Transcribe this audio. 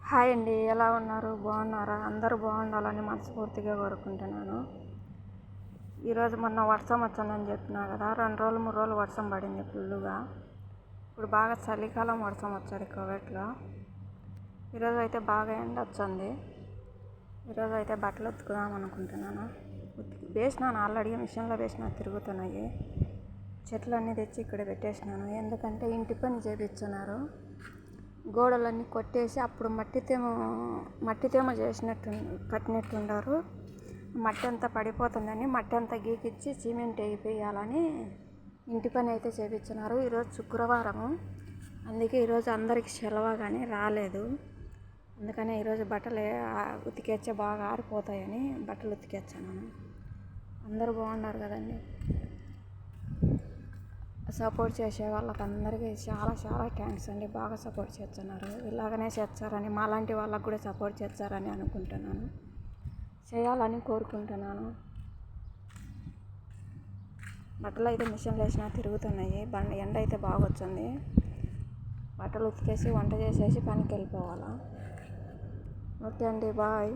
Hi అండి, ఎలా ఉన్నారు? బాగున్నారా? అందరూ బాగుండాలని మనస్ఫూర్తిగా కోరుకుంటున్నాను. ఈరోజు మొన్న వర్షం వచ్చిందని చెప్పినా కదా, 2 రోజులు 3 రోజులు వర్షం పడింది ఫుల్లుగా. ఇప్పుడు బాగా చలికాలం వర్షం వచ్చారు కోవిడ్లో. ఈరోజు అయితే బాగా ఎండ వచ్చింది. ఈరోజు అయితే బట్టలు ఉతుకుదాం అనుకుంటున్నాను. వేసినాను ఆల్రెడీ, మిషన్లో వేసినా, తిరుగుతున్నాయి. చెట్లన్నీ తెచ్చి ఇక్కడ పెట్టేసినాను. ఎందుకంటే ఇంటి పని చేపించున్నారు. గోడలన్నీ కొట్టేసి అప్పుడు మట్టితేమ చేసినట్టు కట్టినట్టుండారు. మట్టి అంతా పడిపోతుందని మట్టి అంతా గీకిచ్చి సిమెంట్ వేయాలని ఇంటి పని అయితే చేపించినారు. ఈరోజు శుక్రవారము, అందుకే ఈరోజు అందరికి సెలవు కానీ రాలేదు. అందుకని ఈరోజు బట్టలు ఉతికేచ్చే బాగా ఆరిపోతాయని బట్టలు ఉతికేచ్చాను. అందరూ బాగున్నారు కదండి. సపోర్ట్ చేసే వాళ్ళకి అందరికీ చాలా చాలా థ్యాంక్స్ అండి. బాగా సపోర్ట్ చేస్తున్నారు. ఇలాగనే చేస్తారని, మాలాంటి వాళ్ళకు కూడా సపోర్ట్ చేస్తారని అనుకుంటున్నాను, చేయాలని కోరుకుంటున్నాను. బట్టలు అయితే మిషన్లో వేసినా తిరుగుతున్నాయి. ఎండ అయితే బాగా వచ్చింది. బట్టలు ఉతికేసి వంట చేసేసి పనికి వెళ్ళిపోవాలా. ఓకే అండి, బాయ్.